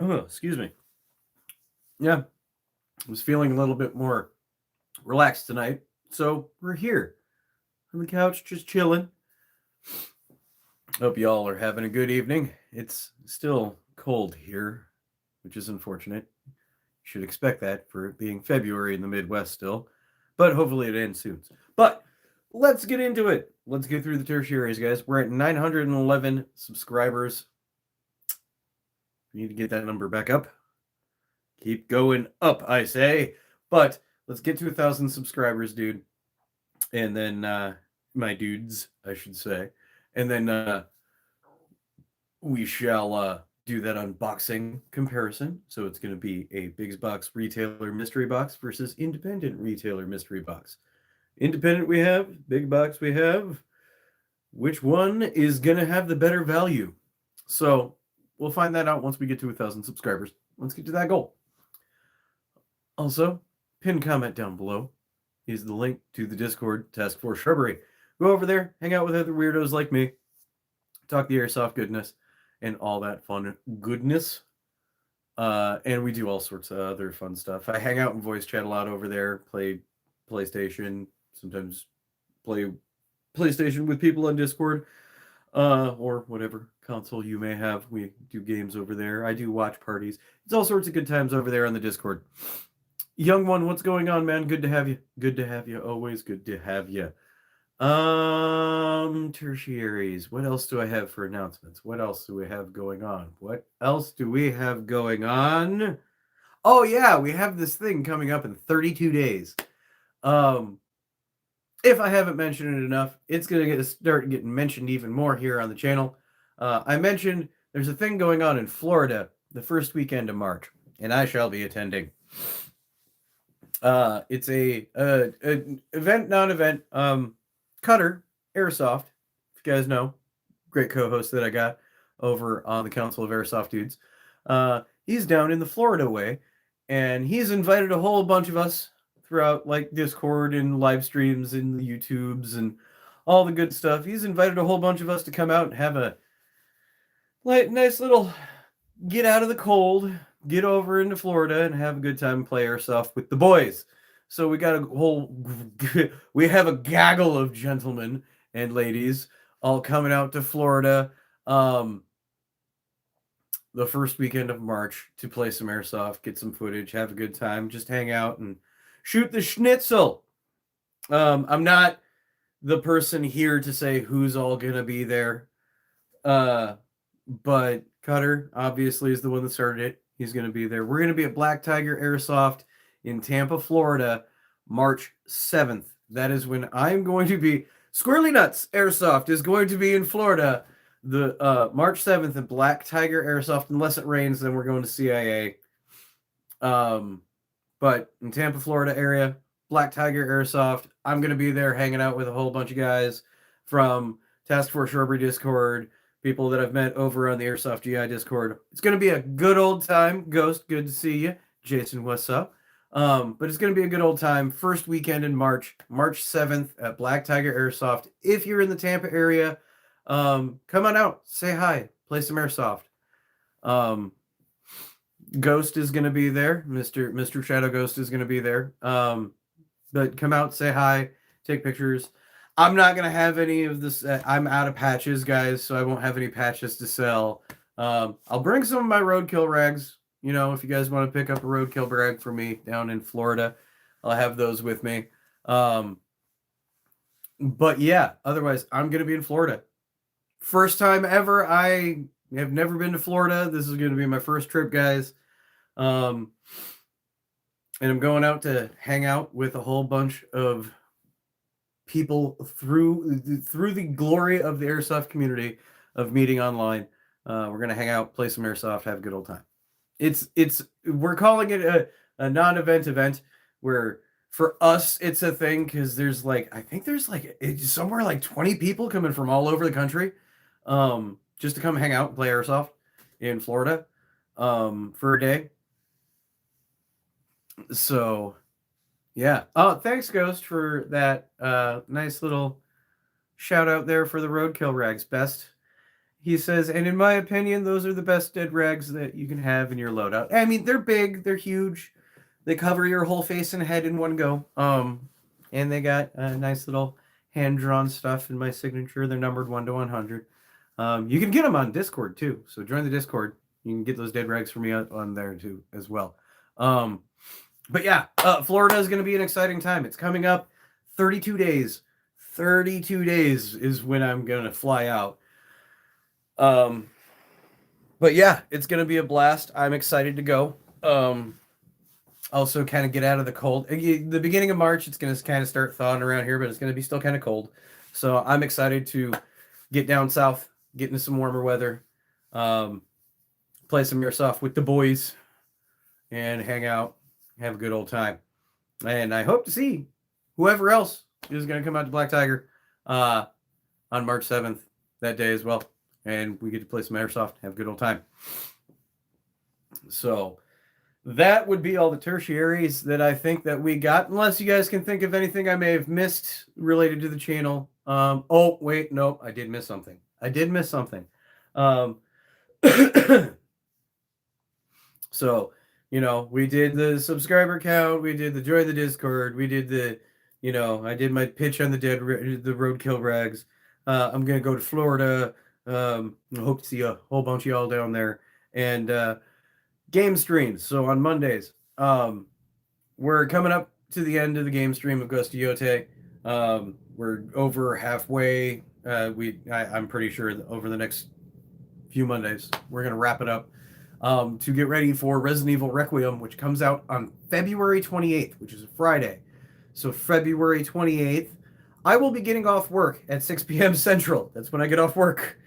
Oh, excuse me. Yeah, I was feeling a little bit more relaxed tonight, so we're here on the couch just chilling. Hope y'all are having a good evening. It's still cold here, which is unfortunate. You should expect that for it being February in the Midwest still, but hopefully it ends soon. But let's get into it. Let's get through the tertiaries, guys. We're at 911 subscribers. We need to get that number back up. Keep going up, I say. But let's get to 1,000 subscribers, dude. And then, my dudes, I should say. And then we shall do that unboxing comparison. So it's going to be a Big Box retailer mystery box versus independent retailer mystery box. Independent we have, big box we have. Which one is going to have the better value? So we'll find that out once we get to 1,000 subscribers. Let's get to that goal. Also, pinned comment down below is the link to the Discord Task Force Shrubbery. Go over there, hang out with other weirdos like me, talk the airsoft goodness, and all that fun goodness. And we do all sorts of other fun stuff. I hang out and voice chat a lot over there, play PlayStation, sometimes play PlayStation with people on Discord, or whatever console you may have. We do games over there. I do watch parties. It's all sorts of good times over there on the Discord. Young one, what's going on, man? Good to have you. Good to have you. Always good to have you. Tertiaries. What else do I have for announcements? What else do we have going on? What else do we have going on? Oh yeah, we have this thing coming up in 32 days. If I haven't mentioned it enough, it's gonna start getting mentioned even more here on the channel. I mentioned there's a thing going on in Florida the first weekend of March, and I shall be attending. It's a event, non-event. Cutter Airsoft, if you guys know, great co-host that I got over on the Council of Airsoft Dudes. He's down in the Florida way, and he's invited a whole bunch of us throughout like Discord and live streams and the YouTubes and all the good stuff. He's invited a whole bunch of us to come out and have a nice little get out of the cold, get over into Florida and have a good time and play airsoft with the boys. So we got we have a gaggle of gentlemen and ladies all coming out to Florida the first weekend of March to play some airsoft, get some footage, have a good time, just hang out and shoot the schnitzel. I'm not the person here to say who's all gonna be there. But Cutter obviously is the one that started it. He's gonna be there. We're gonna be at Black Tiger Airsoft in Tampa, Florida, March 7th. That is when I'm going to be. Squirrely Nuts Airsoft is going to be in Florida the March 7th at Black Tiger Airsoft. Unless it rains, then we're going to CIA. But in Tampa, Florida area, Black Tiger Airsoft. I'm going to be there hanging out with a whole bunch of guys from Task Force Shrubbery Discord, people that I've met over on the Airsoft GI Discord. It's going to be a good old time. Ghost, good to see you. Jason, what's up? But it's going to be a good old time. First weekend in March, March 7th at Black Tiger Airsoft. If you're in the Tampa area, come on out, say hi, play some airsoft. Ghost is going to be there. Mr. Shadow Ghost is going to be there. But come out, say hi, take pictures. I'm not going to have any of this. I'm out of patches, guys, so I won't have any patches to sell. I'll bring some of my roadkill rags. You know, if you guys want to pick up a roadkill rag for me down in Florida, I'll have those with me. But yeah, otherwise, I'm going to be in Florida. First time ever. I have never been to Florida. This is going to be my first trip, guys. And I'm going out to hang out with a whole bunch of people through the glory of the airsoft community of meeting online. We're going to hang out, play some airsoft, have a good old time. We're calling it a non-event event where for us it's a thing because there's I think there's it's somewhere like 20 people coming from all over the country just to come hang out and play airsoft in Florida for a day. So yeah. Oh, thanks Ghost for that nice little shout out there for the roadkill rags. Best He says, and in my opinion, those are the best dead rags that you can have in your loadout. I mean, they're big, they're huge, they cover your whole face and head in one go. And they got a nice little hand drawn stuff in my signature. They're numbered 1 to 100. You can get them on Discord too. So join the Discord. You can get those dead rags for me on there too as well. But yeah, Florida is going to be an exciting time. It's coming up 32 days. 32 days is when I'm going to fly out. But yeah, it's going to be a blast. I'm excited to go. Also kind of get out of the cold. The beginning of March, it's going to kind of start thawing around here, but it's going to be still kind of cold. So I'm excited to get down south, get into some warmer weather, play some airsoft with the boys, and hang out, have a good old time. And I hope to see whoever else is going to come out to Black Tiger on March 7th that day as well. And we get to play some airsoft, have a good old time. So that would be all the tertiaries that I think that we got, unless you guys can think of anything I may have missed related to the channel. Oh, wait, no, I did miss something. So, you know, we did the subscriber count, we did the join the Discord, we did the, you know, I did my pitch on the roadkill rags. I'm going to go to Florida. I hope to see a whole bunch of y'all down there. And game streams. So on Mondays, we're coming up to the end of the game stream of Ghost of Yote. We're over halfway. I'm pretty sure over the next few Mondays, we're going to wrap it up to get ready for Resident Evil Requiem, which comes out on February 28th, which is a Friday. So February 28th, I will be getting off work at 6 p.m. Central. That's when I get off work.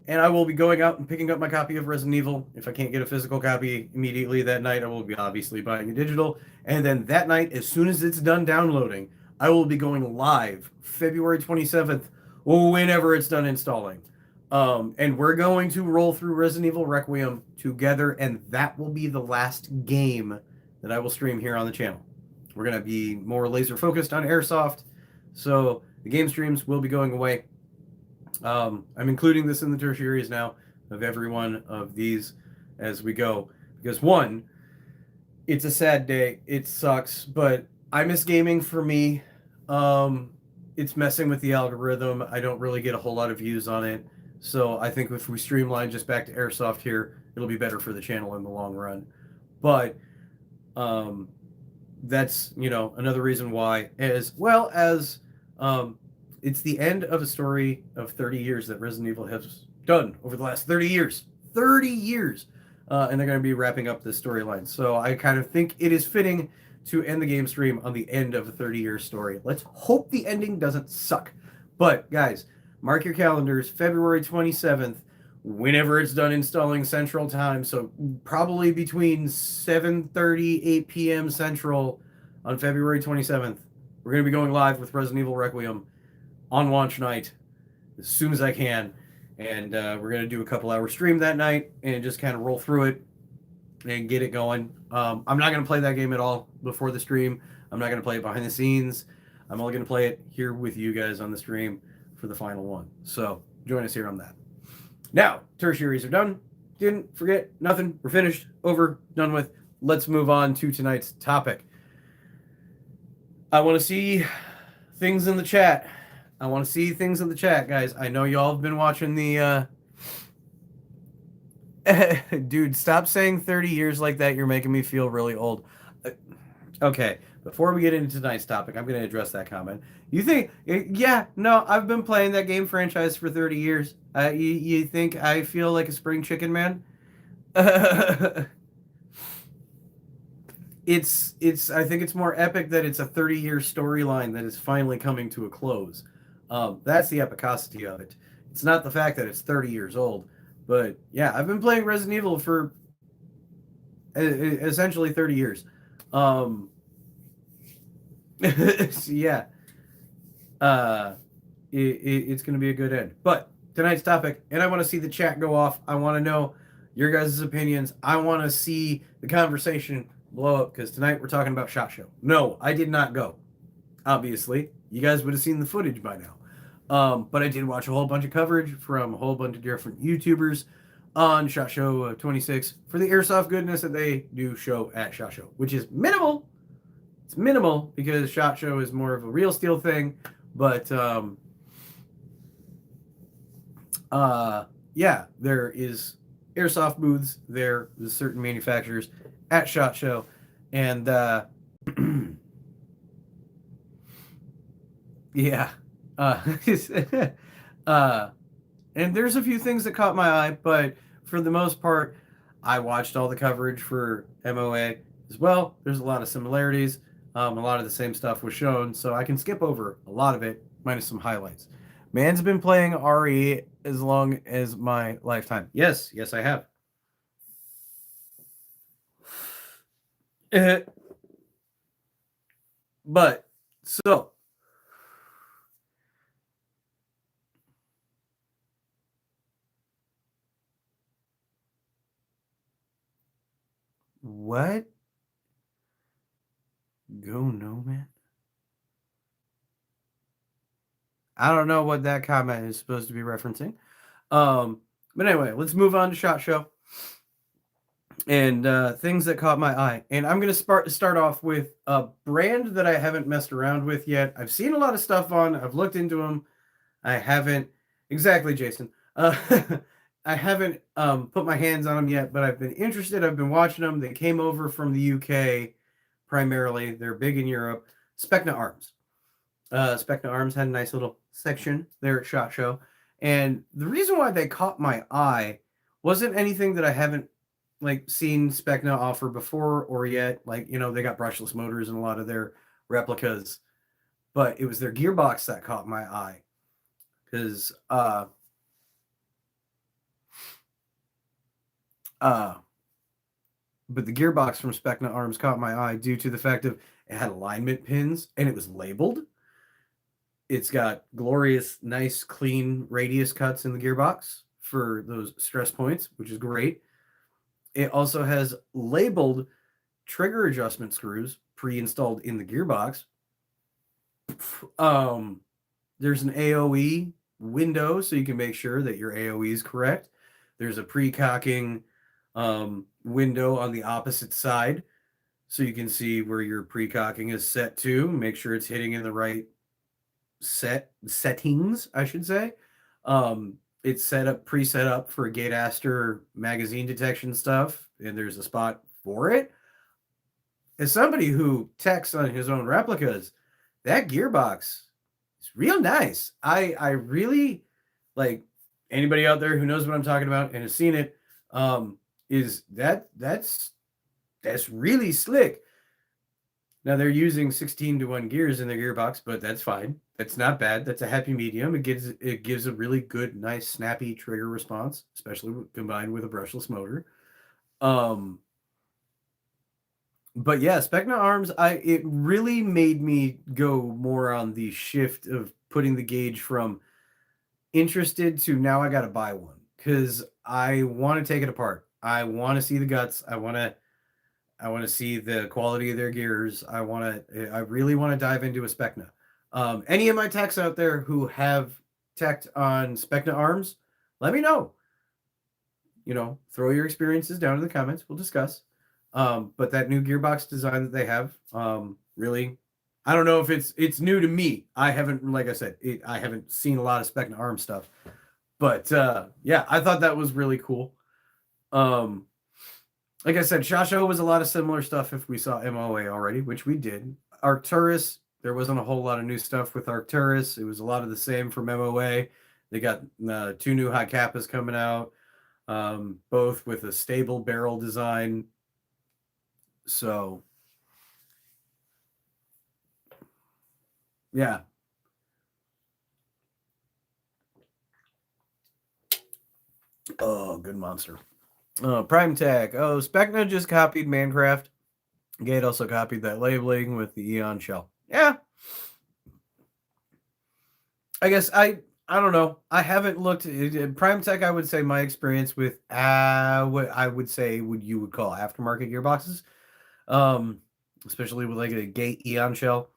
And I will be going out and picking up my copy of Resident Evil. If I can't get a physical copy immediately that night, I will be obviously buying a digital. And then that night, as soon as it's done downloading, I will be going live February 27th, whenever it's done installing. And we're going to roll through Resident Evil Requiem together, and that will be the last game that I will stream here on the channel. We're going to be more laser focused on Airsoft, so the game streams will be going away. I'm including this in the tertiaries now of every one of these as we go, because one, it's a sad day, it sucks, but I miss gaming. For me, it's messing with the algorithm. I don't really get a whole lot of views on it, so I think if we streamline just back to Airsoft here, it'll be better for the channel in the long run. But that's, you know, another reason why, as well as it's the end of a story of 30 years that Resident Evil has done over the last 30 years. 30 years! And they're going to be wrapping up this storyline. So I kind of think it is fitting to end the game stream on the end of a 30-year story. Let's hope the ending doesn't suck. But, guys, mark your calendars, February 27th, whenever it's done installing Central Time. So probably between 7:30, 8 p.m. Central on February 27th. We're going to be going live with Resident Evil Requiem on launch night as soon as I can, and we're going to do a couple hour stream that night and just kind of roll through it and get it going. I'm not going to play that game at all before the stream. I'm not going to play it behind the scenes. I'm only going to play it here with you guys on the stream for the final one. So join us here on that. Now, tertiaries are done. Didn't forget nothing. We're finished, over, done with. Let's move on to tonight's topic. I want to see things in the chat. Guys. I know y'all have been watching the... Dude, stop saying 30 years like that. You're making me feel really old. Okay, before we get into tonight's topic, I'm going to address that comment. You think... Yeah, no, I've been playing that game franchise for 30 years. You think I feel like a spring chicken, man? I think it's more epic that it's a 30-year storyline that is finally coming to a close. That's the epicosity of it. It's not the fact that it's 30 years old. But yeah, I've been playing Resident Evil for essentially 30 years. So yeah. It's going to be a good end. But tonight's topic, and I want to see the chat go off. I want to know your guys' opinions. I want to see the conversation blow up, because tonight we're talking about SHOT Show. No, I did not go. Obviously, you guys would have seen the footage by now. But I did watch a whole bunch of coverage from a whole bunch of different YouTubers on SHOT Show 26 for the airsoft goodness that they do show at SHOT Show, which is minimal. It's minimal because SHOT Show is more of a real steel thing, but yeah, there is airsoft booths there with certain manufacturers at SHOT Show, and yeah, uh, uh, and there's a few things that caught my eye, but for the most part, I watched all the coverage for MOA as well. There's a lot of similarities. A lot of the same stuff was shown, so I can skip over a lot of it, minus some highlights. Man's been playing RE as long as my lifetime. Yes, yes, I have. But so what? Go no man. I don't know what that comment is supposed to be referencing. But anyway, let's move on to SHOT Show and things that caught my eye. And I'm gonna start off with a brand that I haven't messed around with yet. I've seen a lot of stuff on. I've looked into them. I haven't exactly, Jason. I haven't put my hands on them yet, but I've been interested. I've been watching them. They came over from the UK primarily. They're big in Europe. Specna Arms. Specna Arms had a nice little section there at SHOT Show. And the reason why they caught my eye wasn't anything that I haven't like seen Specna offer before or yet. Like, you know, they got brushless motors in a lot of their replicas, but it was their gearbox that caught my eye. Because but the gearbox from Specna Arms caught my eye due to the fact of it had alignment pins and it was labeled. It's got glorious, nice, clean radius cuts in the gearbox for those stress points, which is great. It also has labeled trigger adjustment screws pre-installed in the gearbox. There's an AOE window so you can make sure that your AOE is correct. There's a pre-cocking window on the opposite side so you can see where your pre-cocking is set to, make sure it's hitting in the right settings, I should say. It's preset up for Gate Aster magazine detection stuff, and there's a spot for it. As somebody who techs on his own replicas, that gearbox is real nice. I really like anybody out there who knows what I'm talking about and has seen it. Is that's really slick. Now they're using 16-to-1 gears in their gearbox, but that's fine. That's not bad. That's a happy medium. It gives a really good, nice, snappy trigger response, especially combined with a brushless motor. But yeah, Specna Arms, it really made me go more on the shift of putting the gauge from interested to now I got to buy one because I want to take it apart. I want to see the guts. I want to see the quality of their gears. I really want to dive into a Specna. Any of my techs out there who have teched on Specna Arms, let me know. You know, throw your experiences down in the comments. We'll discuss. But that new gearbox design that they have, really, I don't know if it's new to me. I haven't, like I said, I haven't seen a lot of Specna Arms stuff. But yeah, I thought that was really cool. Like I said, SHOT Show was a lot of similar stuff if we saw MOA already, which we did. Arcturus, there wasn't a whole lot of new stuff with Arcturus. It was a lot of the same from MOA. They got 2 new high kappas coming out, both with a stable barrel design. So, yeah. Oh, good monster. Prime Tech. Oh, Specna just copied Mancraft. Gate also copied that labeling with the Eon shell. Yeah. I guess I don't know. I haven't looked at Prime Tech. I would say my experience with what I would say you would call aftermarket gearboxes, especially with like a Gate Eon shell.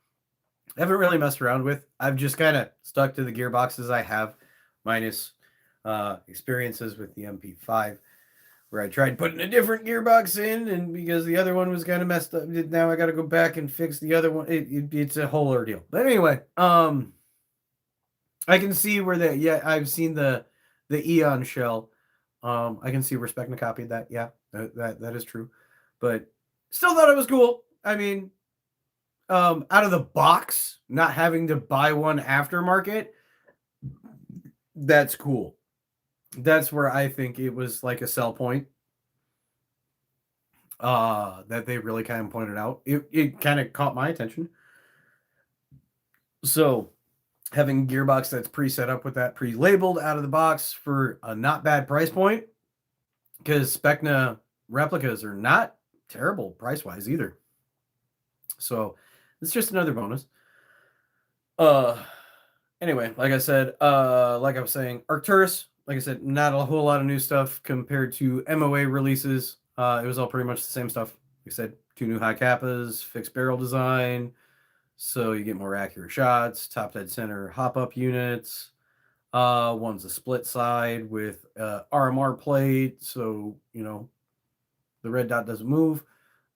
I haven't really messed around with. I've just kind of stuck to the gearboxes I have, minus experiences with the MP5, where I tried putting a different gearbox in, and because the other one was kind of messed up, now I got to go back and fix the other one. It's a whole ordeal. But anyway, I can see where I've seen the Eon shell. I can see where Specna copied that. Yeah, that is true. But still thought it was cool. I mean, out of the box, not having to buy one aftermarket, that's cool. That's where I think it was like a sell point. That they really kind of pointed out. It kind of caught my attention. So having a gearbox that's pre-set up with that pre-labeled out of the box for a not bad price point, because Specna replicas are not terrible price-wise either. So it's just another bonus. Anyway, like I said, like I was saying, Arcturus, like I said, not a whole lot of new stuff compared to MOA releases. It was all pretty much the same stuff. Like I said, 2 new high kappas, fixed barrel design, so you get more accurate shots, top dead center hop up units. One's a split side with RMR plate, so the red dot doesn't move.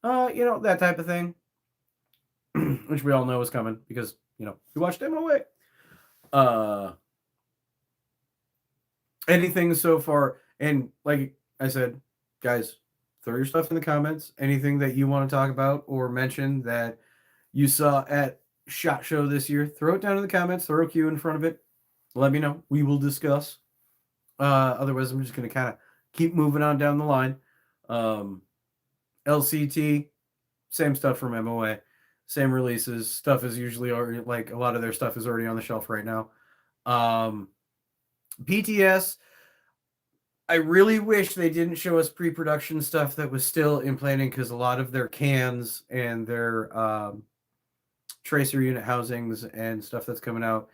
That type of thing, which we all know is coming because we watched MOA. Anything so far, and like I said, guys, throw your stuff in the comments. Anything that you want to talk about or mention that you saw at SHOT Show this year, throw it down in the comments. Throw a Q in front of it. Let me know. We will discuss. Otherwise, I'm just going to kind of keep moving on down the line. LCT, same stuff from MOA, same releases. Stuff is usually already, like a lot of their stuff is already on the shelf right now. PTS, I really wish they didn't show us pre-production stuff that was still in planning, because a lot of their cans and their tracer unit housings and stuff that's coming out,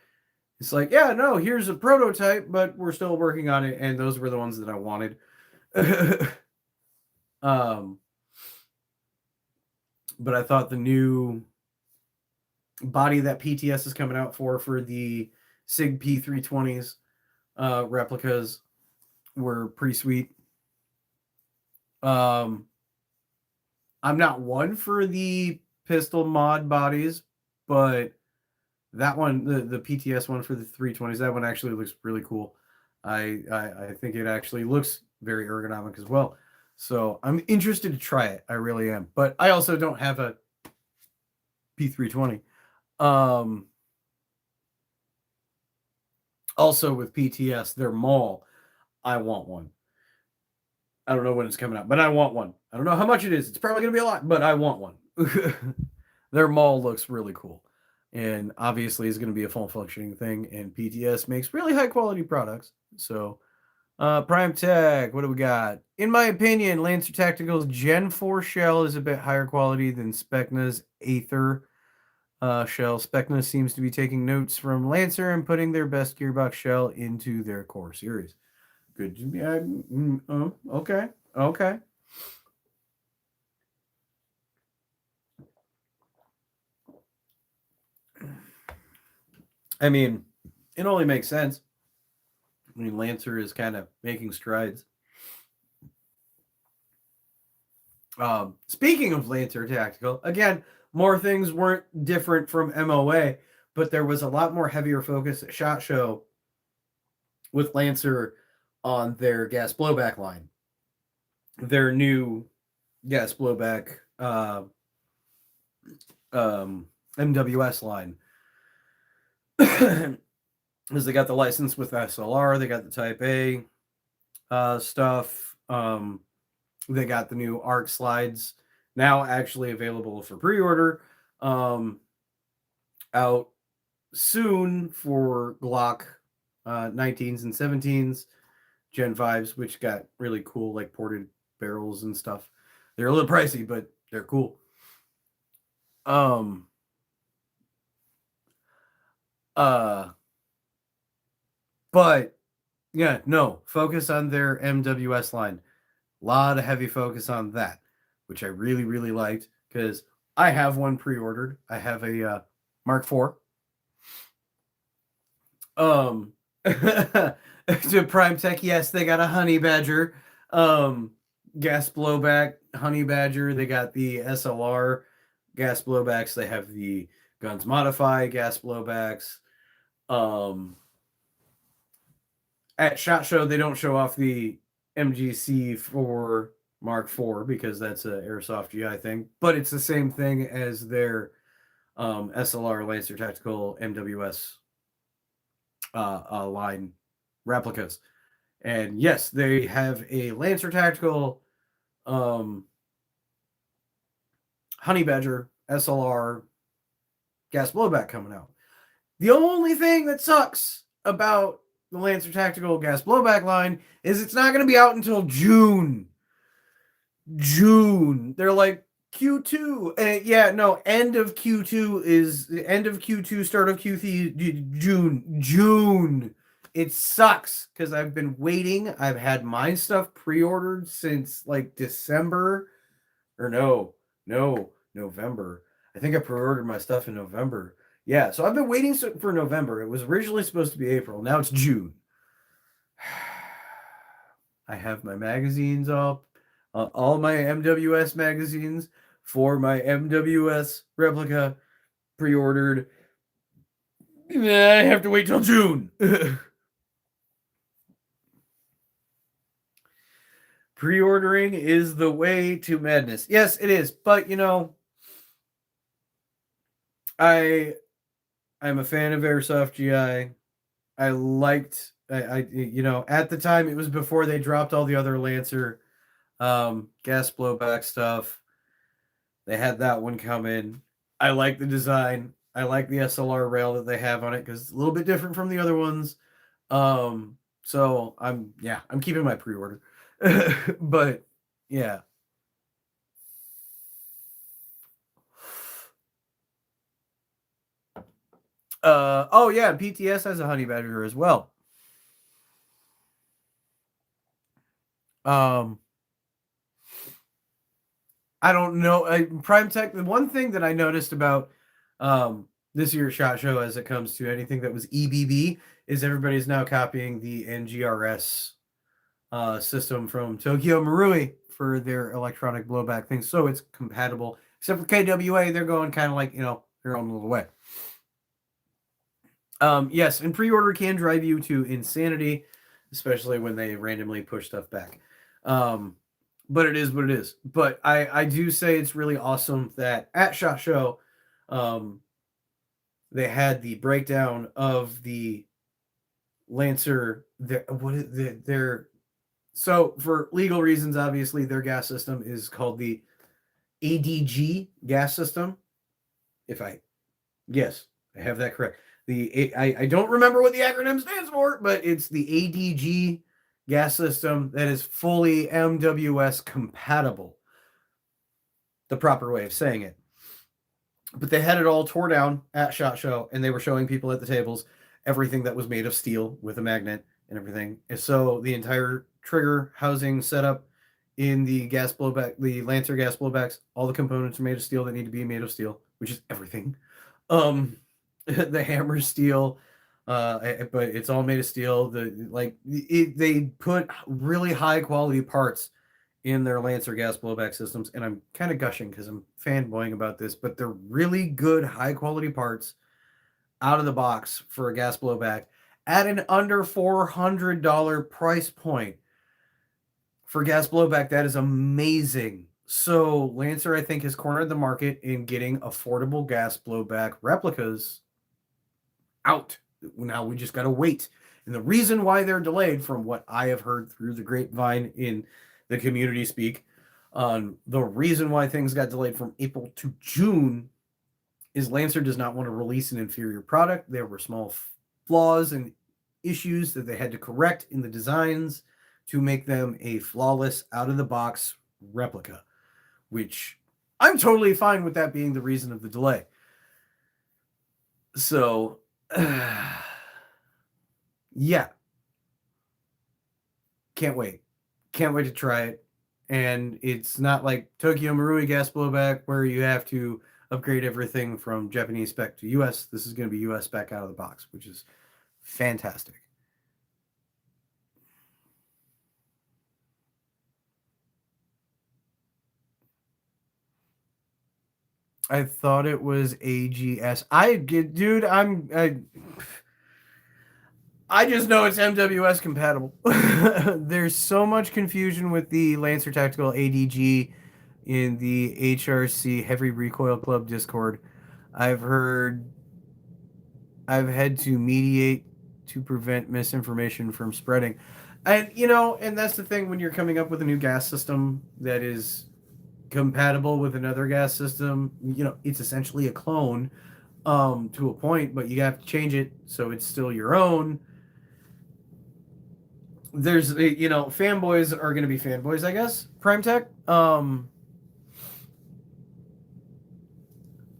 it's like, yeah, no, here's a prototype, but we're still working on it, and those were the ones that I wanted. But I thought the new body that PTS is coming out for the SIG P320s replicas were pretty sweet. I'm not one for the pistol mod bodies, but that one, the PTS one for the 320s, that one actually looks really cool. I think it actually looks very ergonomic as well. So I'm interested to try it. I really am. But I also don't have a P320. Also with PTS, their mall, I want one. I don't know when it's coming out, but I want one. I don't know how much it is. It's probably going to be a lot, but I want one. Their mall looks really cool. And obviously is going to be a full functioning thing. And PTS makes really high quality products. So Prime Tech, what do we got? In my opinion, Lancer Tactical's Gen 4 shell is a bit higher quality than Specna's Aether shell. Specna seems to be taking notes from Lancer and putting their best gearbox shell into their core series. Good. Okay. Okay. I mean, it only makes sense. I mean, Lancer is kind of making strides. Speaking of Lancer Tactical, again, more things weren't different from MOA, but there was a lot more heavier focus at SHOT Show with Lancer on their gas blowback line. Their new gas blowback MWS line. Because they got the license with SLR, they got the Type A stuff. They got the new ARC slides now actually available for pre-order. Out soon for Glock 19s and 17s, Gen 5s, which got really cool, like ported barrels and stuff. They're a little pricey, but they're cool. But yeah, no, focus on their MWS line. A lot of heavy focus on that, which I really, really liked, because I have one pre-ordered. I have a Mark IV. To Prime Tech, yes, they got a Honey Badger, gas blowback Honey Badger. They got the SLR gas blowbacks. They have the Guns Modify gas blowbacks. At SHOT Show, they don't show off the MGC for Mark IV because that's a Airsoft GI thing, but it's the same thing as their SLR Lancer Tactical MWS line replicas. And yes, they have a Lancer Tactical Honey Badger SLR gas blowback coming out. The only thing that sucks about the Lancer Tactical gas blowback line is it's not going to be out until June. They're like Q2. Yeah, no, end of Q2 is end of Q2, start of Q3, June. It sucks because I've been waiting. I've had my stuff pre-ordered since like December or November. I think I pre-ordered my stuff in November. Yeah, so I've been waiting for November. It was originally supposed to be April. Now it's June. I have my magazines up, all my MWS magazines for my MWS replica pre-ordered. I have to wait till June. Pre-ordering is the way to madness. Yes, it is. But, you know, I'm a fan of Airsoft GI. I liked, you know, at the time it was before they dropped all the other Lancer gas blowback stuff. They had that one come in. I like the design. I like the SLR rail that they have on it because it's a little bit different from the other ones. So I'm keeping my pre-order. But yeah. Oh yeah, PTS has a Honey Badger as well. I don't know. Prime Tech, the one thing that I noticed about this year's SHOT Show as it comes to anything that was EBB is everybody's now copying the NGRS system from Tokyo Marui for their electronic blowback thing. So it's compatible. Except for KWA, they're going kind of like, you know, their own little way. Yes, and pre-order can drive you to insanity, especially when they randomly push stuff back. But it is what it is. But I do say it's really awesome that at SHOT Show, they had the breakdown of the Lancer. So for legal reasons, obviously, their gas system is called the ADG gas system. Yes, I have that correct. I don't remember what the acronym stands for, but it's the ADG gas system that is fully MWS compatible. The proper way of saying it. But they had it all tore down at SHOT Show, and they were showing people at the tables everything that was made of steel with a magnet and everything. And so the entire trigger housing setup in the gas blowback, the Lancer gas blowbacks, all the components are made of steel that need to be made of steel, which is everything. The hammer steel, but it's all made of steel. They put really high quality parts in their Lancer gas blowback systems, and I'm kind of gushing because I'm fanboying about this, but they're really good high quality parts out of the box for a gas blowback at an under $400 price point for gas blowback. That is amazing. So Lancer, I think, has cornered the market in getting affordable gas blowback replicas out. Now we just got to wait. And the reason why they're delayed, from what I have heard through the grapevine in the community speak, the reason why things got delayed from April to June is Lancer does not want to release an inferior product. There were small flaws and issues that they had to correct in the designs to make them a flawless, out-of-the-box replica, which I'm totally fine with that being the reason of the delay. So, yeah. Can't wait. Can't wait to try it. And it's not like Tokyo Marui gas blowback where you have to upgrade everything from Japanese spec to US. This is going to be US spec out of the box, which is fantastic. I thought it was AGS. Dude, I just know it's MWS compatible. There's so much confusion with the Lancer Tactical ADG in the HRC Heavy Recoil Club Discord. I've heard I've had to mediate to prevent misinformation from spreading. And that's the thing when you're coming up with a new gas system that is compatible with another gas system, it's essentially a clone to a point, but you have to change it so it's still your own. There's fanboys are going to be fanboys, I guess. Prime Tech.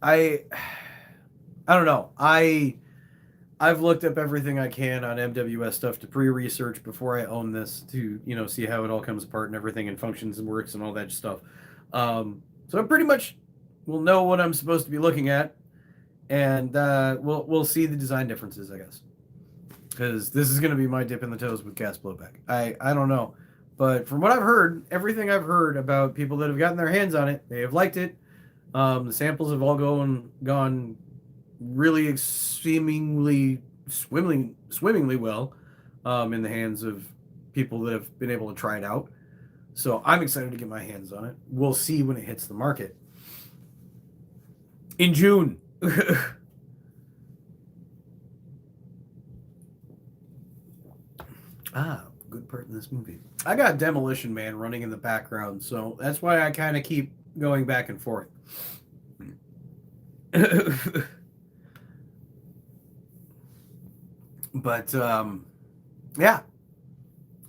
I don't know. I've looked up everything I can on MWS stuff to pre-research before I own this to see how it all comes apart and everything and functions and works and all that stuff. So I pretty much will know what I'm supposed to be looking at, and we'll see the design differences, I guess. Because this is going to be my dip in the toes with gas blowback. I don't know. But from what I've heard, everything I've heard about people that have gotten their hands on it, they have liked it. The samples have all gone really swimmingly well in the hands of people that have been able to try it out. So I'm excited to get my hands on it. We'll see when it hits the market. In June. Good part in this movie. I got Demolition Man running in the background, so that's why I kind of keep going back and forth. But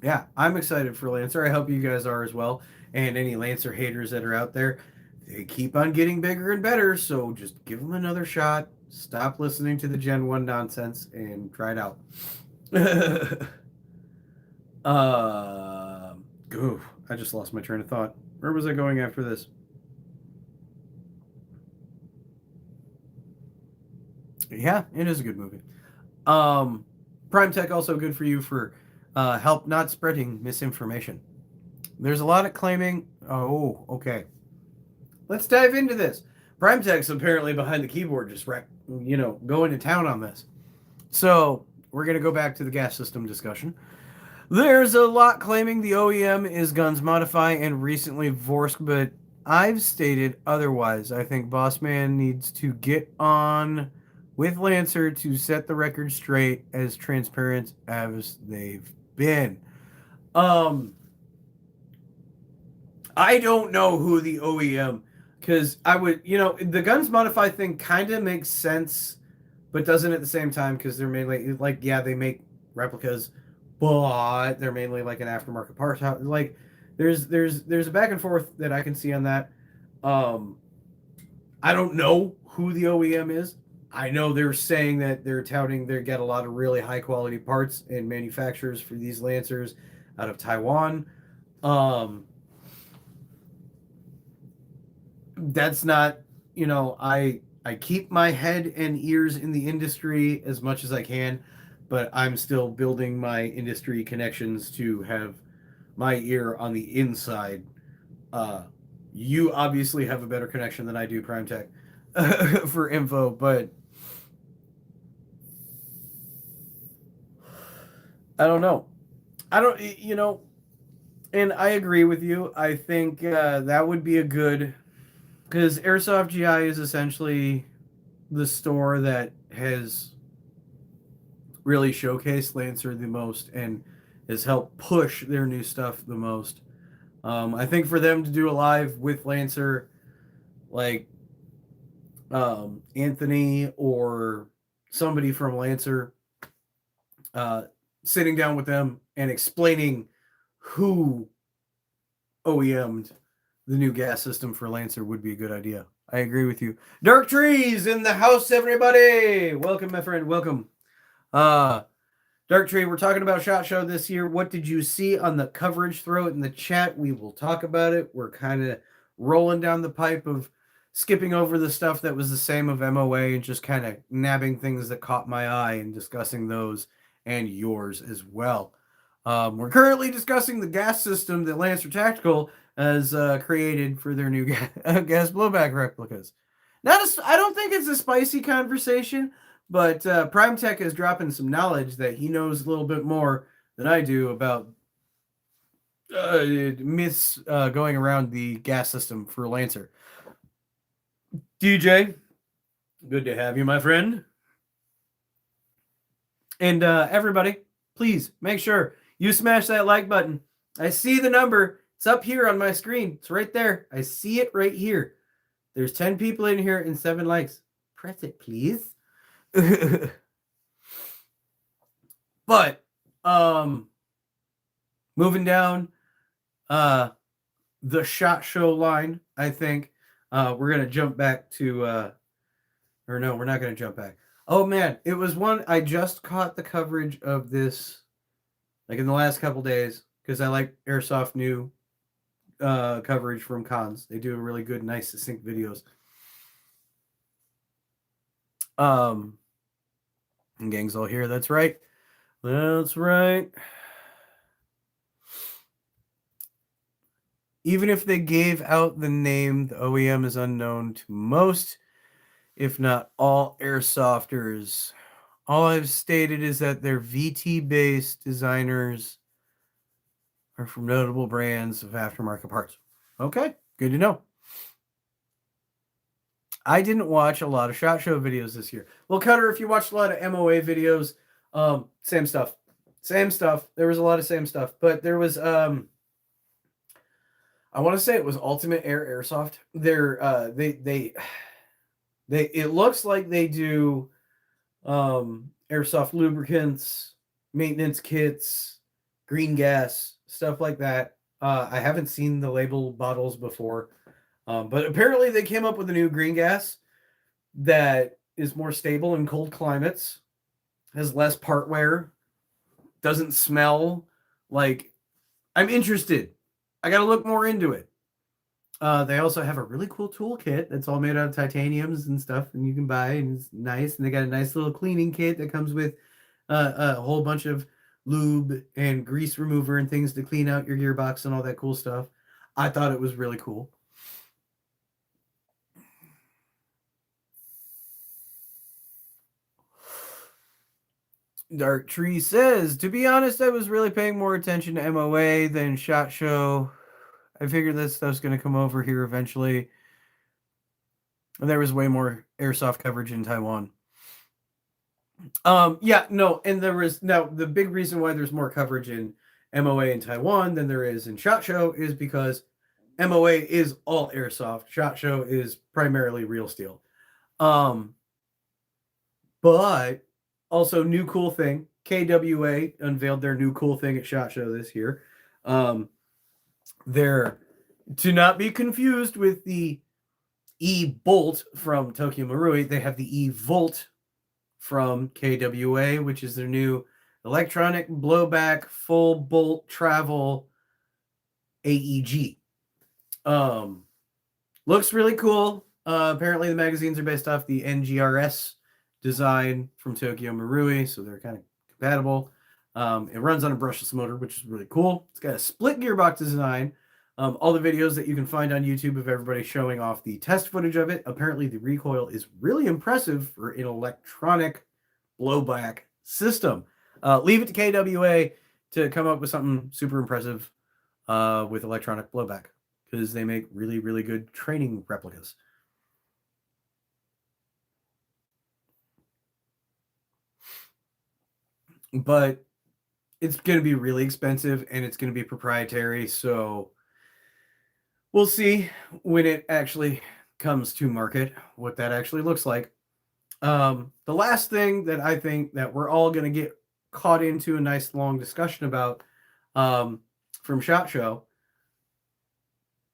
yeah, I'm excited for Lancer. I hope you guys are as well. And any Lancer haters that are out there, they keep on getting bigger and better. So just give them another shot. Stop listening to the Gen 1 nonsense and try it out. I just lost my train of thought. Where was I going after this? Yeah, it is a good movie. Prime Tech also good for you for help not spreading misinformation. There's a lot of claiming. Oh, okay. Let's dive into this. Prime Tech's apparently behind the keyboard, just going to town on this. So we're gonna go back to the gas system discussion. There's a lot claiming the OEM is Guns Modify and recently Vorsk, but I've stated otherwise. I think Bossman needs to get on with Lancer to set the record straight, as transparent as they've been. I don't know who the OEM, because I would, the Guns Modify thing kind of makes sense, but doesn't at the same time, because they're mainly they make replicas, but they're mainly like an aftermarket parts house. Like there's a back and forth that I can see on that. I don't know who the OEM is. I know they're saying that they're touting they get a lot of really high quality parts and manufacturers for these Lancers out of Taiwan. That's not, I keep my head and ears in the industry as much as I can, but I'm still building my industry connections to have my ear on the inside. You obviously have a better connection than I do, Prime Tech, for info, but I don't know. And I agree with you. I think that would be a good, because Airsoft GI is essentially the store that has really showcased Lancer the most and has helped push their new stuff the most. I think for them to do a live with Lancer, like Anthony or somebody from Lancer, sitting down with them and explaining who OEM'd the new gas system for Lancer would be a good idea. I agree with you. Dark Trees in the house, everybody. Welcome, my friend. Welcome. Dark Tree, we're talking about SHOT Show this year. What did you see on the coverage? Throw it in the chat. We will talk about it. We're kind of rolling down the pipe of skipping over the stuff that was the same of MOA and just kind of nabbing things that caught my eye and discussing those and yours as well. We're currently discussing the gas system that Lancer Tactical has created for their new gas blowback replicas. I don't think it's a spicy conversation, but Prime Tech is dropping some knowledge that he knows a little bit more than I do about myths going around the gas system for Lancer. DJ, good to have you, my friend. And everybody, please make sure you smash that like button. I see the number. It's up here on my screen. It's right there. I see it right here. There's 10 people in here and 7 likes. Press it, please. But moving down the SHOT Show line, I think we're going to jump back to or no, we're not going to jump back. Oh man, it was one I just caught the coverage of this like in the last couple days because I like Airsoft new coverage from cons. They do a really good, nice, succinct videos. And gang's all here. That's right. That's right. Even if they gave out the name, the OEM is unknown to most, if not all, airsofters. All I've stated is that they're VT-based designers are from notable brands of aftermarket parts. Okay, good to know. I didn't watch a lot of SHOT Show videos this year. Well, Cutter, if you watched a lot of MOA videos, same stuff. Same stuff. There was a lot of same stuff. But there was, I want to say it was Ultimate Airsoft. It looks like they do airsoft lubricants, maintenance kits, green gas, stuff like that. I haven't seen the label bottles before, but apparently they came up with a new green gas that is more stable in cold climates, has less part wear, doesn't smell like. I'm interested. I got to look more into it. They also have a really cool toolkit that's all made out of titaniums and stuff, and you can buy, and it's nice. And they got a nice little cleaning kit that comes with a whole bunch of lube and grease remover and things to clean out your gearbox and all that cool stuff. I thought it was really cool. Dark Tree says, to be honest, I was really paying more attention to MOA than SHOT Show. I figured this stuff's going to come over here eventually. And there was way more airsoft coverage in Taiwan. Yeah, no, and there was now the big reason why there's more coverage in MOA in Taiwan than there is in SHOT Show is because MOA is all airsoft. SHOT Show is primarily real steel. But also new cool thing, KWA unveiled their new cool thing at SHOT Show this year. They're to not be confused with the E-Bolt from Tokyo Marui. They have the E-Volt from KWA, which is their new electronic blowback full bolt travel AEG. Looks really cool. Apparently the magazines are based off the NGRS design from Tokyo Marui, so they're kind of compatible. It runs on a brushless motor, which is really cool. It's got a split gearbox design. All the videos that you can find on YouTube of everybody showing off the test footage of it. Apparently, the recoil is really impressive for an electronic blowback system. Leave it to KWA to come up with something super impressive with electronic blowback because they make really, really good training replicas. But it's going to be really expensive and it's going to be proprietary, so we'll see when it actually comes to market what that actually looks like. The last thing that I think that we're all going to get caught into a nice long discussion about from SHOT Show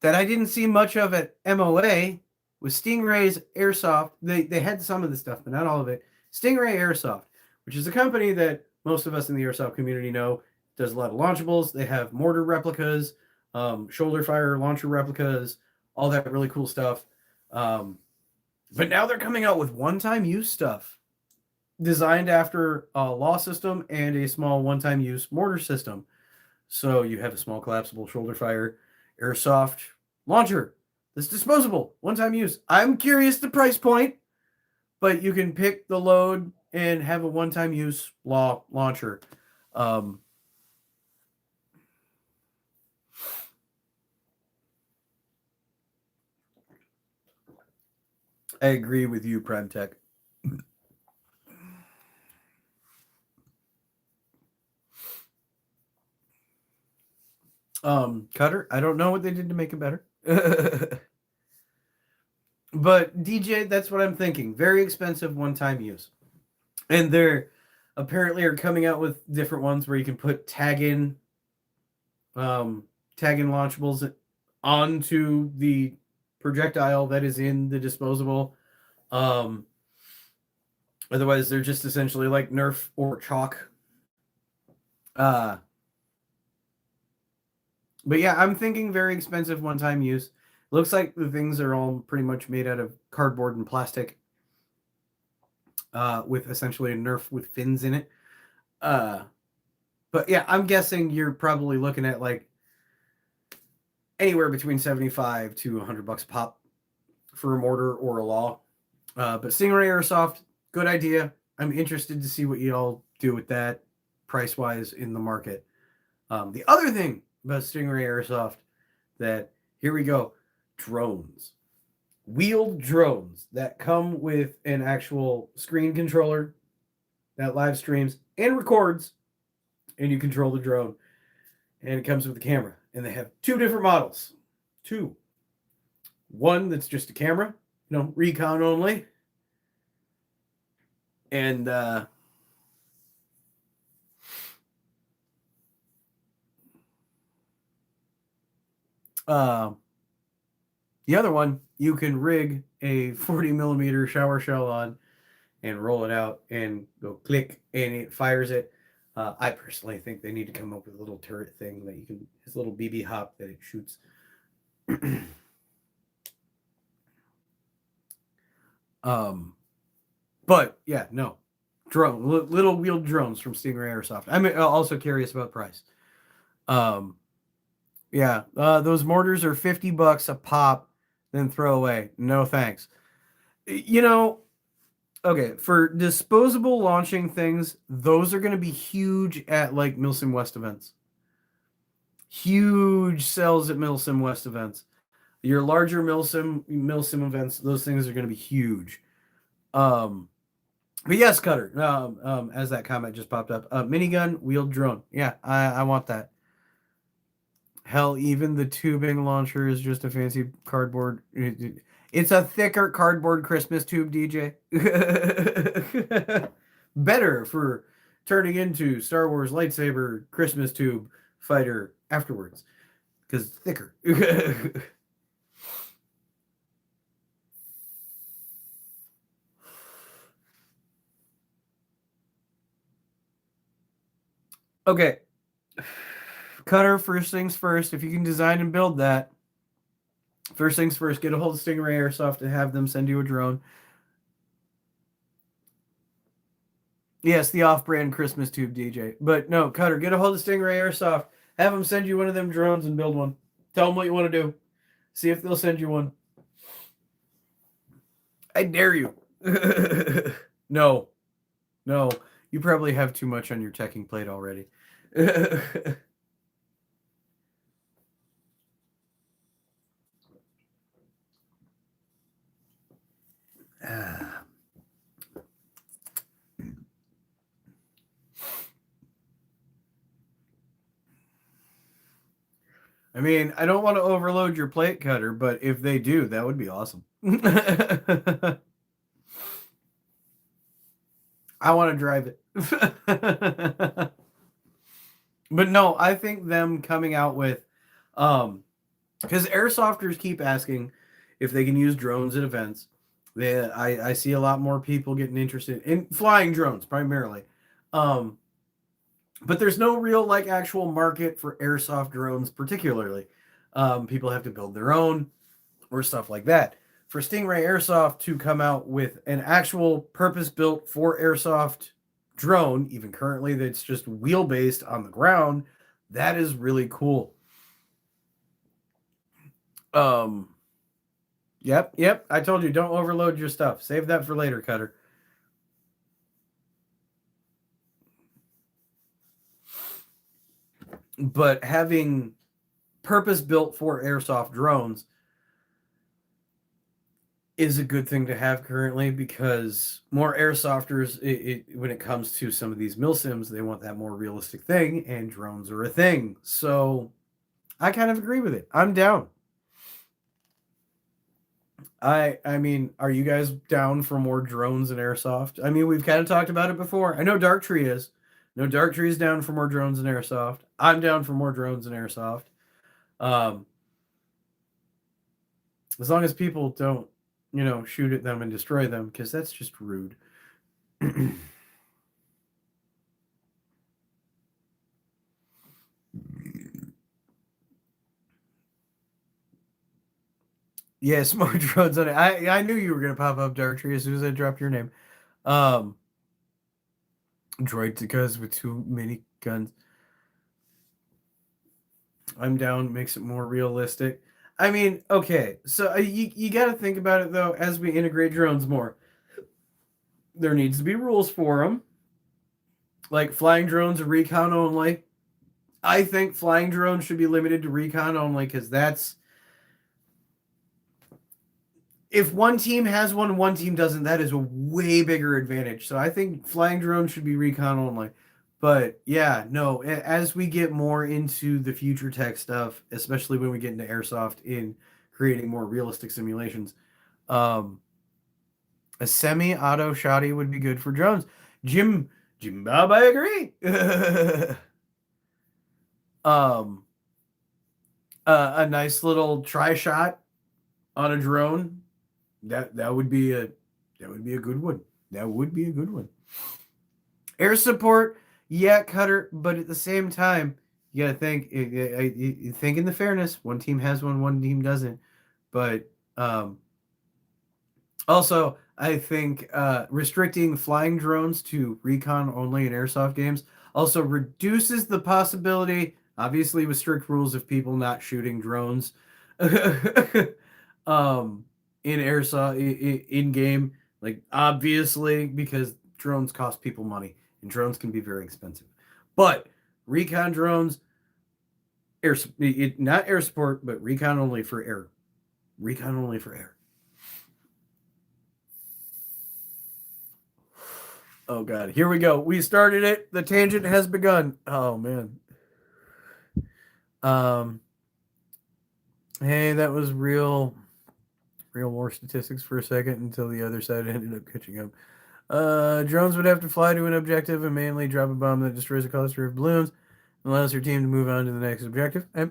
that I didn't see much of at MOA was Stingray's Airsoft. They had some of the stuff, but not all of it. Stingray Airsoft, which is a company that most of us in the airsoft community know, does a lot of launchables. They have mortar replicas, shoulder fire launcher replicas, all that really cool stuff. Um, but now they're coming out with one-time use stuff designed after a law system and a small one-time use mortar system. So you have a small collapsible shoulder fire airsoft launcher that's disposable, one-time use. I'm curious the price point, but you can pick the load and have a one-time use law launcher. Um, I agree with you, Prime Tech. Cutter, I don't know what they did to make it better. But DJ, that's what I'm thinking. Very expensive one-time use. And they're apparently are coming out with different ones where you can put tag-in launchables onto the projectile that is in the disposable. Um, Otherwise, they're just essentially like Nerf or chalk. Uh, but yeah, I'm thinking very expensive one-time use. Looks like the things are all pretty much made out of cardboard and plastic, with essentially a Nerf with fins in it. Uh, but yeah, I'm guessing you're probably looking at like anywhere between 75 to $100 a pop for a mortar or a law. But Stingray Airsoft, good idea. I'm interested to see what you all do with that price wise in the market. The other thing about Stingray Airsoft that here we go, drones, wheeled drones that come with an actual screen controller that live streams and records, and you control the drone, and it comes with a camera. And they have two different models. Two. One that's just a camera, recon only. And the other one, you can rig a 40 millimeter shower shell on and roll it out and go click and it fires it. I personally think they need to come up with a little turret thing that you can, this little BB hop that it shoots. But yeah, no, little wheeled drones from Stingray Airsoft. I'm also curious about price. Yeah, those mortars are $50 a pop, then throw away. No thanks. You know, okay, for disposable launching things, those are going to be huge at like Milsim West events. Huge sales at Milsim West events. Your larger Milsim events, those things are going to be huge. But yes, Cutter. As that comment just popped up, minigun wheeled drone. Yeah, I want that. Hell, even the tubing launcher is just a fancy cardboard. It's a thicker cardboard Christmas tube, DJ. Better for turning into Star Wars lightsaber Christmas tube fighter afterwards, because it's thicker. Okay. Cutter, first things first, if you can design and build that, first things first, get a hold of Stingray Airsoft and have them send you a drone. Yes, the off-brand Christmas tube DJ. But no, Cutter, get a hold of Stingray Airsoft. Have them send you one of them drones and build one. Tell them what you want to do. See if they'll send you one. I dare you. No. No. You probably have too much on your teching plate already. I mean, I don't want to overload your plate, Cutter, but if they do, that would be awesome. I want to drive it. But no, I think them coming out with, because airsofters keep asking if they can use drones at events. I see a lot more people getting interested in flying drones primarily. But there's no real like actual market for airsoft drones, particularly. People have to build their own or stuff like that. for Stingray Airsoft to come out with an actual purpose-built for airsoft drone, even currently that's just wheel-based on the ground, that is really cool. Yep. I told you, don't overload your stuff. Save that for later, Cutter. But having purpose-built for airsoft drones is a good thing to have currently, because more airsofters, when it comes to some of these milsims, they want that more realistic thing, and drones are a thing. So I kind of agree with it. I'm down. I mean, are you guys down for more drones and airsoft? I mean, we've kind of talked about it before. I know Dark Tree is. No, Dark Tree is down for more drones and airsoft. I'm down for more drones and airsoft. Um, as long as people don't, shoot at them and destroy them, because that's just rude. Yeah, smart drones on it. I knew you were gonna pop up, Dark Tree, as soon as I dropped your name. Um, droid because with too many guns. I'm down. Makes it more realistic. I mean, okay, so you got to think about it though. As we integrate drones more, there needs to be rules for them. Like flying drones are recon only. I think flying drones should be limited to recon only, because that's, if one team has one team doesn't, that is a way bigger advantage. So I think flying drones should be recon only. But yeah, no, as we get more into the future tech stuff, especially when we get into airsoft in creating more realistic simulations, um, a semi-auto shotty would be good for drones. Jim Bob, I agree. um, a nice little try shot on a drone, that would be a good one. That would be a good one. Air support, yeah, Cutter, but at the same time, you gotta think. You think in the fairness. One team has one team doesn't. But also, I think restricting flying drones to recon only in airsoft games also reduces the possibility, obviously with strict rules, of people not shooting drones in airsoft in game. Like, obviously, because drones cost people money, and drones can be very expensive. But recon drones, not air support, but recon only for air. Recon only for air. Oh god, here we go. We started it. The tangent has begun. Oh man. Hey, that was real war statistics for a second until the other side ended up catching up. Drones would have to fly to an objective and manually drop a bomb that destroys a cluster of balloons and allows your team to move on to the next objective. Yeah,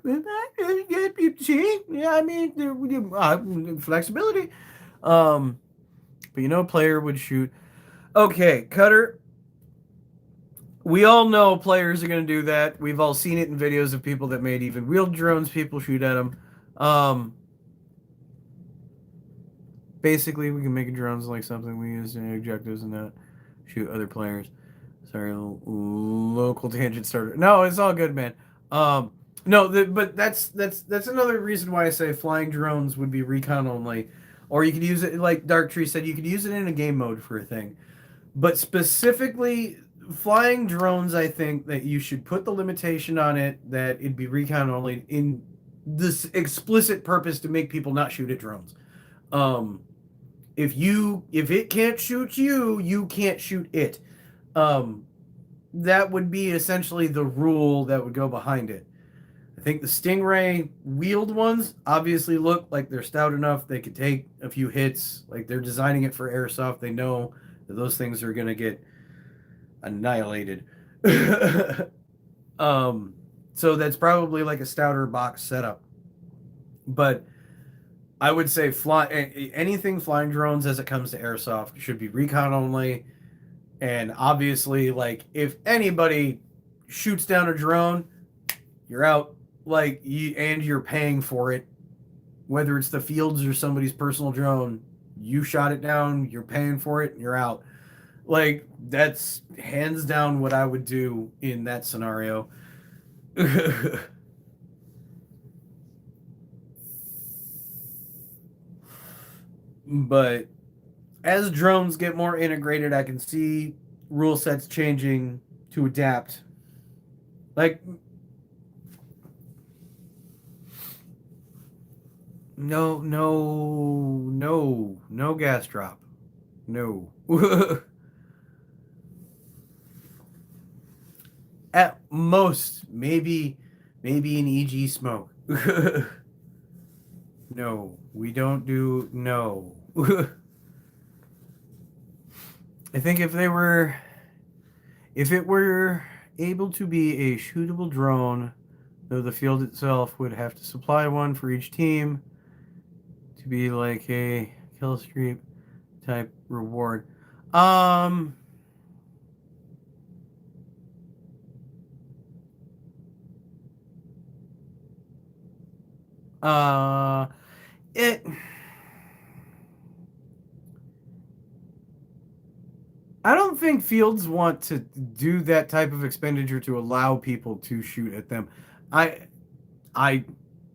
I mean, flexibility. But player would shoot. Okay, Cutter. We all know players are going to do that. We've all seen it in videos of people that made even real drones. People shoot at them. Basically, we can make drones like something we use in objectives and not shoot other players. Sorry, local tangent starter. No, it's all good, man. No, but that's another reason why I say flying drones would be recon only, or you could use it like Dark Tree said. You could use it in a game mode for a thing, but specifically flying drones, I think that you should put the limitation on it that it'd be recon only in this explicit purpose to make people not shoot at drones. If it can't shoot you, you can't shoot it. That would be essentially the rule that would go behind it. I think the Stingray wheeled ones obviously look like they're stout enough they could take a few hits. Like, they're designing it for airsoft. They know that those things are going to get annihilated. So that's probably like a stouter box setup. But I would say anything flying drones as it comes to airsoft should be recon only. And obviously, like, if anybody shoots down a drone, you're out. Like, you're paying for it. whether it's the fields or somebody's personal drone, you shot it down, you're paying for it, and you're out. Like, that's hands down what I would do in that scenario. But as drones get more integrated, I can see rule sets changing to adapt. Like, no gas drop. No. At most, maybe an EG smoke. No, we don't do no. I think if it were able to be a shootable drone, though the field itself would have to supply one for each team to be like a kill streak type reward. Um uh it I don't think fields want to do that type of expenditure to allow people to shoot at them. I I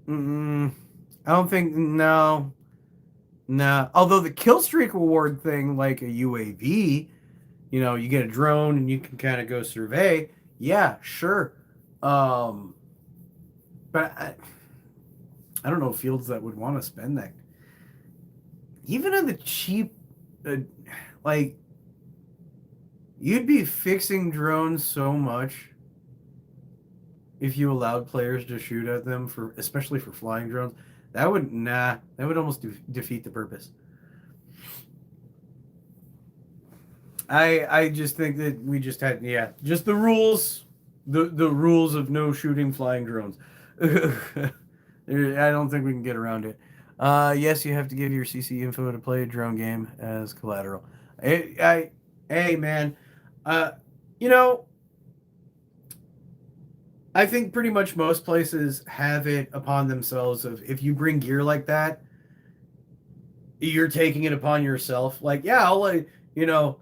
mm, I don't think no. Nah. Although the kill streak reward thing like a UAV, you get a drone and you can kind of go survey. Yeah, sure. Um but I don't know fields that would want to spend that. Even on the cheap uh, like you'd be fixing drones so much if you allowed players to shoot at them for especially for flying drones. That would almost defeat the purpose. I just think that we just had just the rules, the rules of no shooting flying drones. I don't think we can get around it. Yes, you have to give your CC info to play a drone game as collateral. Hey man, uh, you know, I think pretty much most places have it upon themselves of if you bring gear like that, you're taking it upon yourself. Like, yeah, I'll like, you know,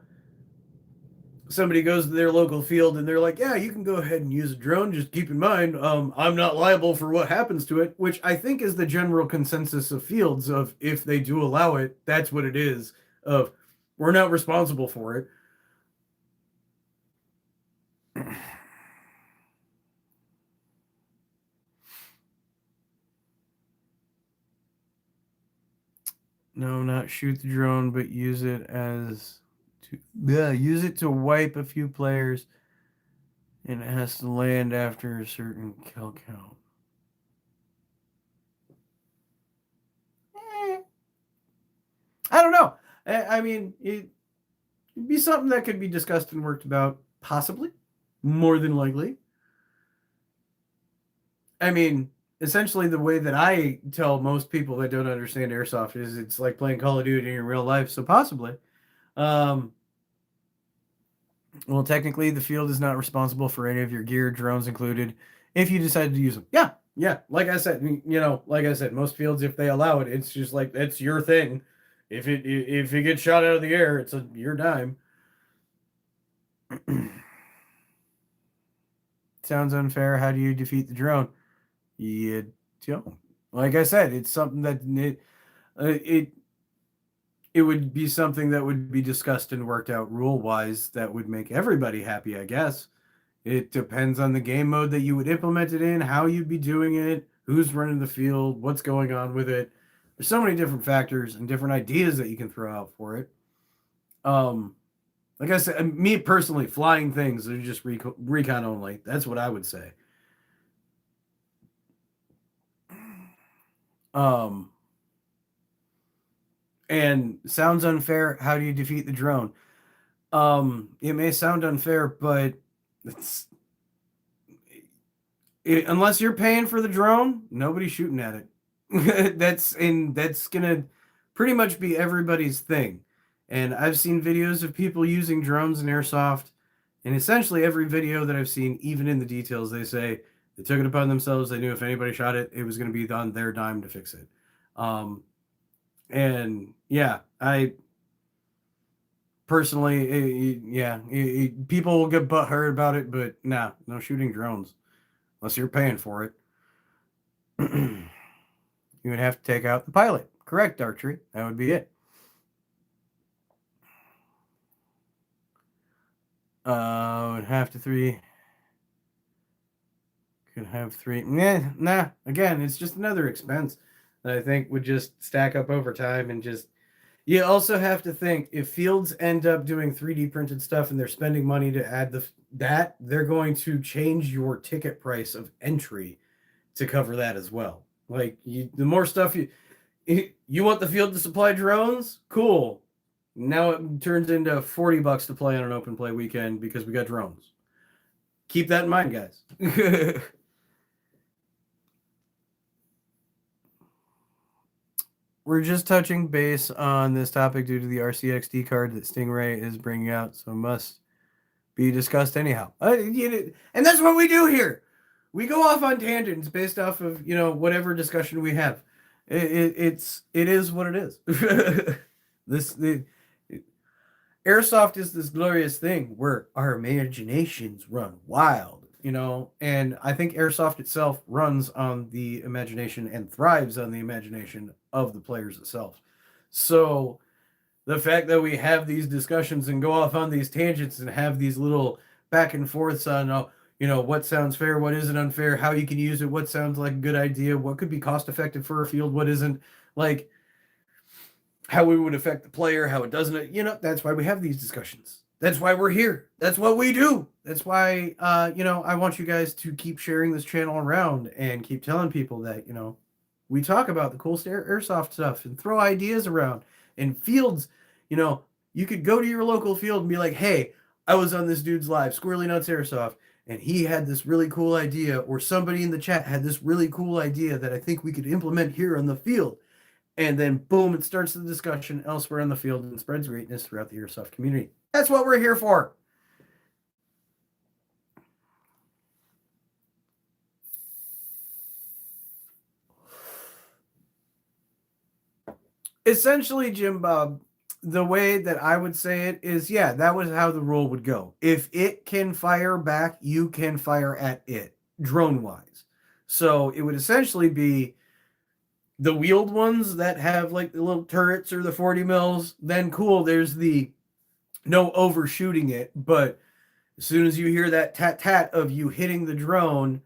somebody goes to their local field and they're like, yeah, you can go ahead and use a drone. Just keep in mind, I'm not liable for what happens to it, which I think is the general consensus of fields of if they do allow it, that's what it is of we're not responsible for it. No, not shoot the drone, but use it as use it to wipe a few players and it has to land after a certain kill count. Eh, I don't know. I mean, it'd be something that could be discussed and worked about, possibly, more than likely. I mean, essentially, the way that I tell most people that don't understand airsoft is it's like playing Call of Duty in real life. So possibly, um, well, technically, the field is not responsible for any of your gear, drones included, if you decide to use them. Yeah, yeah. Like I said, like I said, most fields, if they allow it, it's just like it's your thing. If it gets shot out of the air, it's your dime. Sounds unfair. How do you defeat the drone? You don't. Like I said, it's something that it it would be something that would be discussed and worked out rule wise that would make everybody happy, I guess. It depends on the game mode that you would implement it in, how you'd be doing it, who's running the field, what's going on with it. There's so many different factors and different ideas that you can throw out for it. Um, like I said, me personally, flying things are just recon only. That's what I would say. Um, and sounds unfair. How do you defeat the drone? It may sound unfair, but it's unless you're paying for the drone, nobody's shooting at it. That's gonna pretty much be everybody's thing. And I've seen videos of people using drones in airsoft, and essentially every video that I've seen, even in the details, they say they took it upon themselves. They knew if anybody shot it, it was going to be on their dime to fix it. And yeah, I personally, people will get butthurt about it, but nah, no shooting drones unless you're paying for it. You would have to take out the pilot. Correct, archery. That would be it. Would have to three. Could have three. Nah. Again, it's just another expense that I think would just stack up over time and just. You also have to think if fields end up doing 3D printed stuff and they're spending money to add that, they're going to change your ticket price of entry to cover that as well. Like the more stuff you want the field to supply drones, cool. Now it turns into $40 to play on an open play weekend because we got drones. Keep that in mind, guys. We're just touching base on this topic due to the RCXD card that Stingray is bringing out, so must be discussed anyhow. And that's what we do here. We go off on tangents based off of whatever discussion we have. It is what it is. Airsoft is this glorious thing where our imaginations run wild, and I think Airsoft itself runs on the imagination and thrives on the imagination of the players itself. So the fact that we have these discussions and go off on these tangents and have these little back and forths on, what sounds fair, what isn't unfair, how you can use it, what sounds like a good idea, what could be cost effective for a field, what isn't, like how it would affect the player, how it doesn't, that's why we have these discussions. That's why we're here. That's what we do. That's why, I want you guys to keep sharing this channel around and keep telling people that, we talk about the cool airsoft stuff and throw ideas around and fields. You could go to your local field and be like, hey, I was on this dude's live, Squirrely Nuts Airsoft, and he had this really cool idea, or somebody in the chat had this really cool idea that I think we could implement here on the field. And then, boom, it starts the discussion elsewhere on the field and spreads greatness throughout the Airsoft community. That's what we're here for. Essentially, Jim Bob, the way that I would say it is, that was how the rule would go. If it can fire back, you can fire at it, drone-wise. So it would essentially be the wheeled ones that have like the little turrets or the 40 mils, then cool, there's the no overshooting it, but as soon as you hear that tat of you hitting the drone,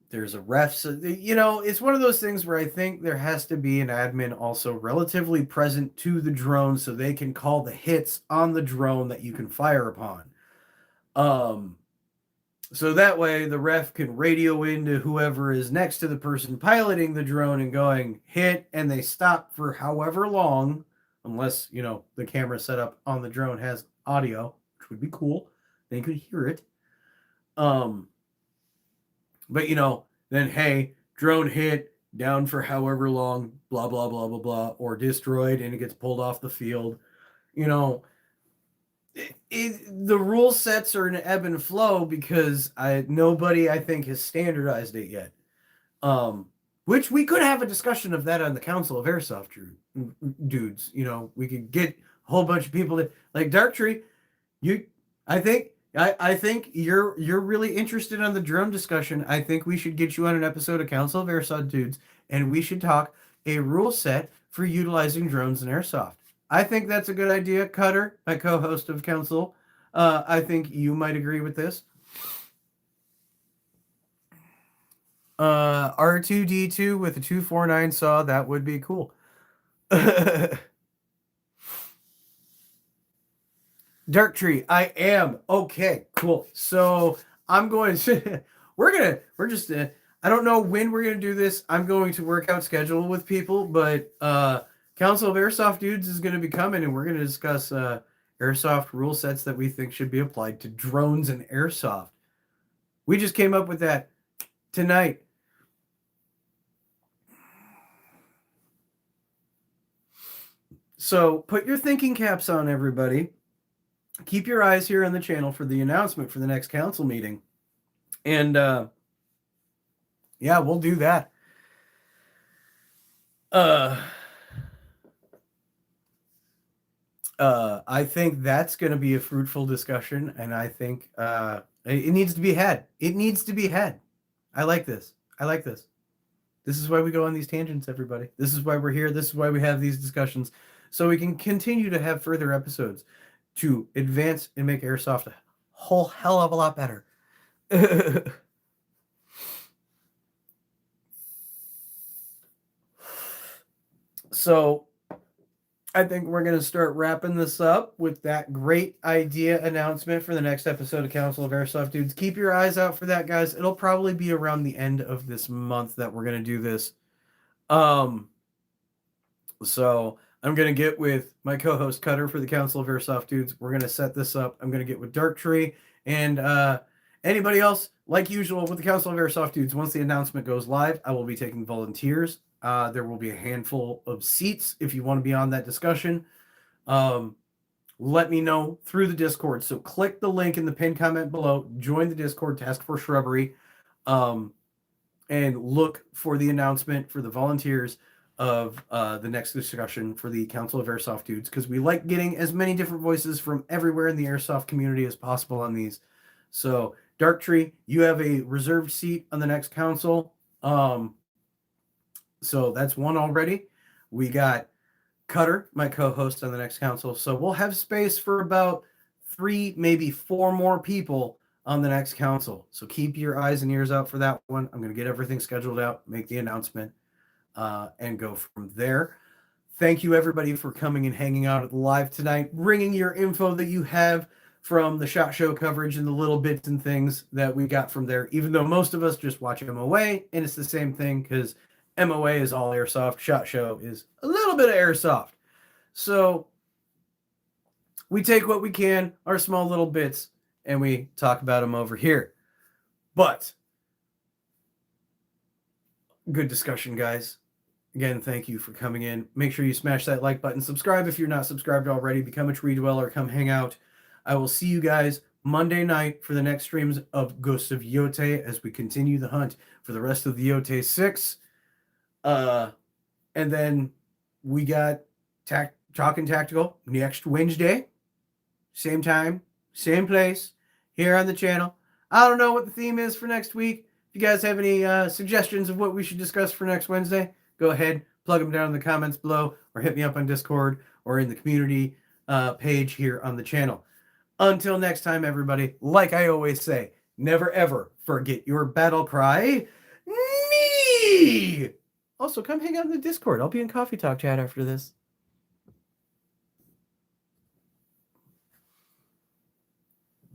there's a ref. So, it's one of those things where I think there has to be an admin also relatively present to the drone so they can call the hits on the drone that you can fire upon. So that way the ref can radio into whoever is next to the person piloting the drone and going hit, and they stop for however long, unless, the camera set up on the drone has audio, which would be cool. They could hear it. But, then, hey, drone hit, down for however long, blah, blah, blah, blah, blah, or destroyed, and it gets pulled off the field. The rule sets are an ebb and flow because nobody, I think, has standardized it yet. Which we could have a discussion of that on the Council of Airsoft dudes. We could get a whole bunch of people that like Darktree. I think you're really interested on the drone discussion. I think we should get you on an episode of Council of Airsoft dudes, and we should talk a rule set for utilizing drones in Airsoft. I think that's a good idea. Cutter, my co-host of Council, I think you might agree with this. R2D2 with a 249 saw, that would be cool. Darktree, I am. Okay, cool. So I'm going to, we're just, I don't know when we're going to do this. I'm going to work out schedule with people, but Council of Airsoft dudes is going to be coming, and we're going to discuss Airsoft rule sets that we think should be applied to drones and Airsoft. We just came up with that tonight. So put your thinking caps on, everybody. Keep your eyes here on the channel for the announcement for the next council meeting. And we'll do that. Uh, I think that's going to be a fruitful discussion, and I think it needs to be had. It needs to be had. I like this. I like this. This is why we go on these tangents, everybody. This is why we're here. This is why we have these discussions, so we can continue to have further episodes to advance and make Airsoft a whole hell of a lot better. So I think we're going to start wrapping this up with that great idea announcement for the next episode of Council of Airsoft Dudes. Keep your eyes out for that, guys. It'll probably be around the end of this month that we're going to do this. So I'm going to get with my co-host Cutter for the Council of Airsoft Dudes. We're going to set this up. I'm going to get with Dark Tree and anybody else, like usual, with the Council of Airsoft Dudes. Once the announcement goes live, I will be taking volunteers. There will be a handful of seats if you want to be on that discussion. Let me know through the Discord. So click the link in the pinned comment below. Join the Discord Task Force Shrubbery, and look for the announcement for the volunteers of the next discussion for the Council of Airsoft Dudes, because we like getting as many different voices from everywhere in the airsoft community as possible on these. So Dark Tree, you have a reserved seat on the next council. So that's one already. We got Cutter, my co-host on the next council. So we'll have space for about 3, maybe 4 more people on the next council. So keep your eyes and ears out for that one. I'm going to get everything scheduled out, make the announcement, and go from there. Thank you, everybody, for coming and hanging out at the live tonight, bringing your info that you have from the SHOT Show coverage and the little bits and things that we got from there, even though most of us just watch MOA, and it's the same thing because MOA is all Airsoft. SHOT Show is a little bit of Airsoft. So we take what we can, our small little bits, and we talk about them over here. But good discussion, guys. Again, thank you for coming in. Make sure you smash that like button. Subscribe if you're not subscribed already. Become a tree dweller. Come hang out. I will see you guys Monday night for the next streams of Ghosts of Yote as we continue the hunt for the rest of the Yote 6. And then we got Talking Tactical next Wednesday. Same time, same place, here on the channel. I don't know what the theme is for next week. If you guys have any suggestions of what we should discuss for next Wednesday, go ahead, plug them down in the comments below, or hit me up on Discord or in the community page here on the channel. Until next time, everybody, like I always say, never ever forget your battle cry. Nee! Also, come hang out in the Discord. I'll be in Coffee Talk chat after this.